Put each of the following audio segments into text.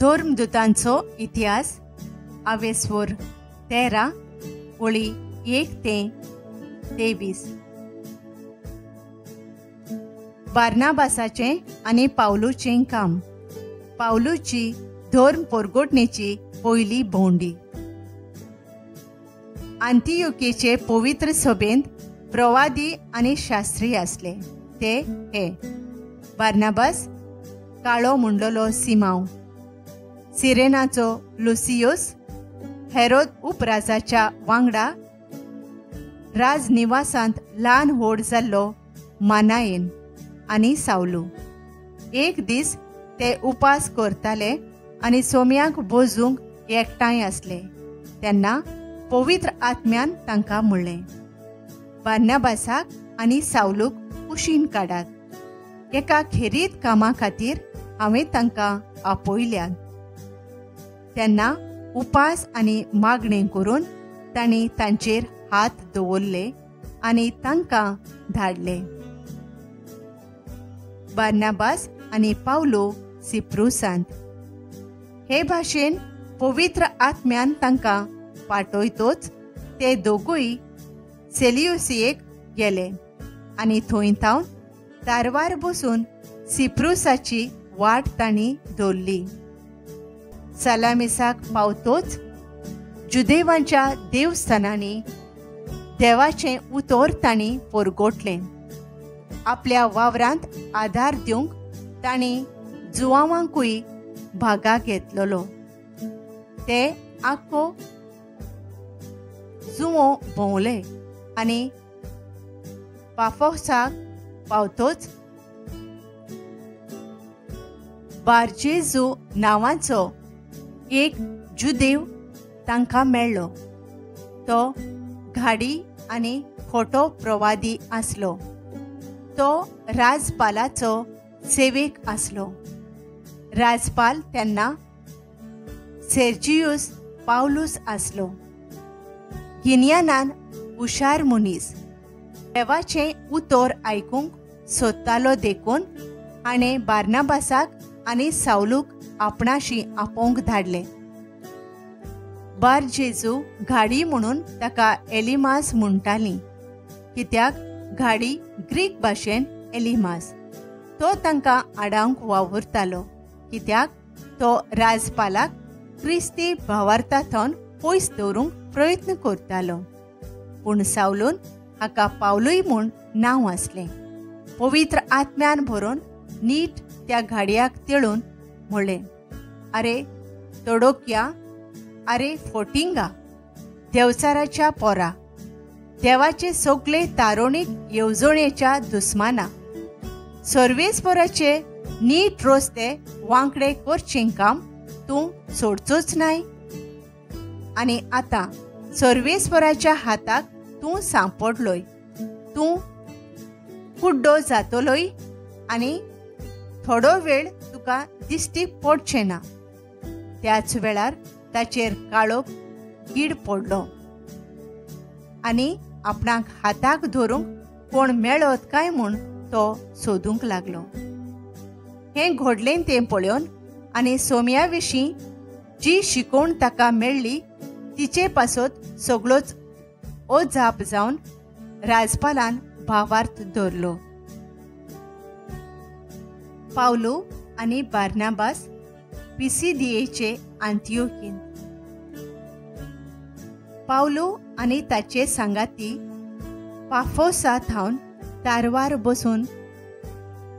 धर्मदूतांचो इतिहास आवेसवर 13 ओळी 1 ते 23. बार्नाबासाचे आणि पावलूचे काम. पावलूची धर्म परगटणेची पयली भोंवडी. अंतियोकेचे पवित्र सभेंत प्रवादी आणि शास्त्री असले. ते हे बार्नाबास, काळो मुंडलो सिमाव, सिरेनाचो लुसियोस, हेरोद उपराजाच्या वांगडा राजनिवासांत ल्हान व्हड जाल्लो मानायेन आनी सावलू. एक दीस ते उपास करताले आनी सोम्याक भोजूंक एकठांय असले तेन्ना पवित्र आत्म्यान तांकां म्हणलें, बार्नाबासाक आनी सावलूक कुशीन काडात. एका खेरीत कामा खातीर हांवें तांकां आपयल्यात. तेन्ना उपास आनी मागणें करून तांणी तांचेर हात दवरले आनी तांकां धाडले. बार्नाबास आनी पावलो सिप्रुसांत. हे भाशेन पवित्र आत्म्यान तांकां पाठयतोच ते दोगूय सेल्युसियेक गेले आनी थंय तावन तारवार बसून सिप्रुसाची वाट तांणी धरली. सालामिसाक पावतोच जुदेवांच्या देवस्थानांनी देवाचें उतर तांणी परगटलें. आपल्या वावरांत आदार दिवंक तांणी जुवावांकूय भागाक घेतलोलो. ते आख्खो जुवो भोंवले आनी पाफोसाक पावतोच बारजेजू नांवाचो एक जुदेव तांकां मेळ्ळो. तो घाडी आनी खोटो प्रवादी आसलो. तो राजपालाचो सेवेक आसलो. राजपाल तेन्ना सेर्जियुस पावलूस आसलो. गिन्यानान हुशार मनीस. देवाचें उतर आयकूंक सोदतालो देखून हाणें बार्नाबासाक आनी सावलूक आपणाशी आपोवंक धाडले. बारजेजू घाडी म्हणून ताका एलिमास म्हणटालीं, कित्याक घाडी ग्रीक भाशेन एलिमास. तो तांकां आडावंक वावुरतालो, कित्याक तो राजपालाक क्रिस्ती भावार्थांतून पयस दवरूंक प्रयत्न करतालो. पूण सावलून हाका पावलूय म्हूण नांव आसलें. पवित्र आत्म्यान भरून नीट त्या घाडयाक तेळून म्हणलें, आरे तोडोक्या, आरे फोटिंगा, देवचाराच्या पोरा, देवाचे सगळे तारोणीक येवजणेच्या दुस्माना, सर्वेस्पराचे नीट रोस्ते वांकडे करचें काम तूं सोडचोच नाय. आनी आतां सर्वेस्पराच्या हाताक तूं सांपडलोय. तूं कुड्डो जातलोय आनी थोडो वेळ तुका दिश्टी पडचें ना. त्याच वेळार ताचेर काळोख गीड पडलो आनी आपणाक हाताक धरूंक कोण मेळत काय म्हूण तो सोदूंक लागलो. हें घडलें तें पळोवन आनी सोम्या विशीं जी शिकोवण ताका मेळ्ळी तिचे पासत सगळोच ओजाप जावन राजपालान भावार्थ धरलो. पावलो आनी बार्नाबास पिसिदियेचे अंतियोकीन. पावलो आनी ताचे सांगाती पाफोसांत थावन तारवार बसून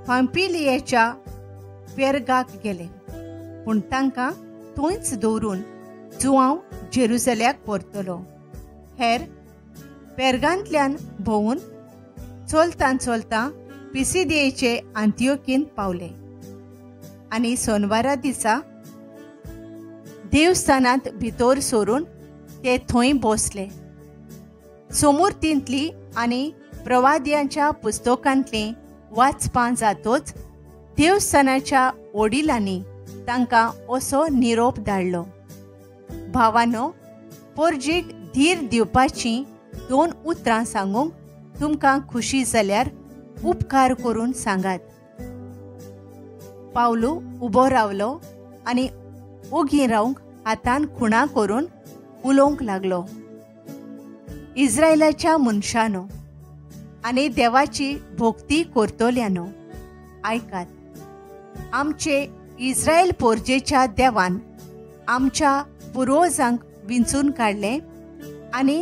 पांपिलियेच्या पेर्गाक गेले. पूण तांकां थंयच दवरून जुवांव जेरुसल्याक परतलो. हेर पेर्गांतल्यान भोंवून चलतां चलतां पिसिदियेचे अंतियोकीन पावले आनी सोनवारा दिसा देवस्थानांत भितर सरून ते थंय बसले. समूर्तींतली आनी प्रवाद्यांच्या पुस्तकांतलीं वाचपां जातोच देवस्थानाच्या वडिलांनी तांकां असो निरोप धाडलो, भावानो, पोरजेक धीर दिवपाचीं 2 उतरां सांगूंक तुमकां खुशी जाल्यार उपकार करून सांगात. पावलो उबो रावलो आनी उगी रावंक हातान खुणा करून उलोवंक लागलो. इस्रायलाच्या मनशांनो आनी देवाची भोक्ती करतल्यांनो, आयकात. आमचे इस्रायल पोरजेच्या देवान आमच्या पुर्वजांक विंचून काडले आनी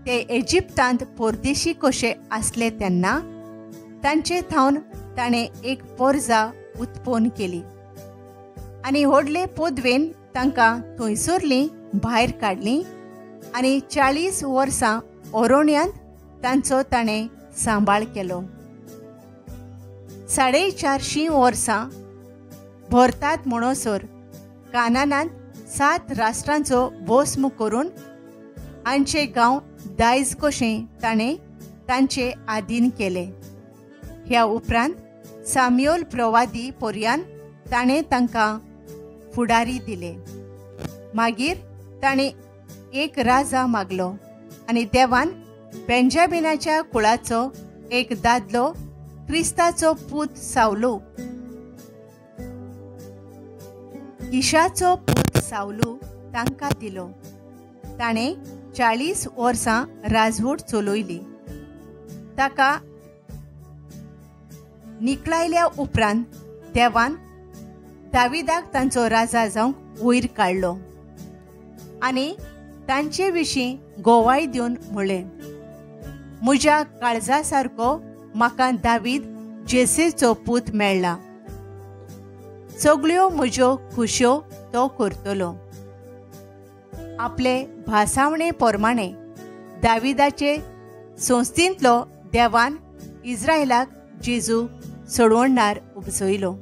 ते इजिप्तांत परदेशी कशे आसले तेन्ना तांचे थावन ताणें एक पोरजा उत्पन्न केली आनी व्हडले पोदवेन तांकां थंयसरलीं भायर काडलीं आनी 40 वर्सां ओरोण्यांत तांचो ताणें सांबाळ केलो. 450 वर्सां भरतात म्हणसर कानानांत 7 राष्ट्रांचो भस्म करून हांचे गांव दायज कशें ताणें तांचे आधीन केले. ह्या उपरांत साम्युएल प्रवादी पर्यान ताणें तांकां फुडारी दिले. मागीर ताणें एक राजा मागलो आनी देवान बेंजामिनाच्या कुळाचो एक दादलो क्रिस्ताचो पूत सावलू किशाचो पूत सावलू तांकां दिलो. ताणें 40 वर्सां राजवट चलयली. ताका निकळायल्या उपरांत देवान दाविदाक तांचो राजा जावंक वयर काडलो आनी तांचे विशीं गोवाय दिवन म्हळें, म्हज्या काळजा सारको म्हाका दावीद जेसेचो पूत मेळ्ळा. सगळ्यो म्हज्यो खुश्यो तो करतलो. आपले भासावणे प्रमाणे दाविदाचे संस्थींतलो देवान इस्रायलाक जेजू सोडवणार उपसयलो.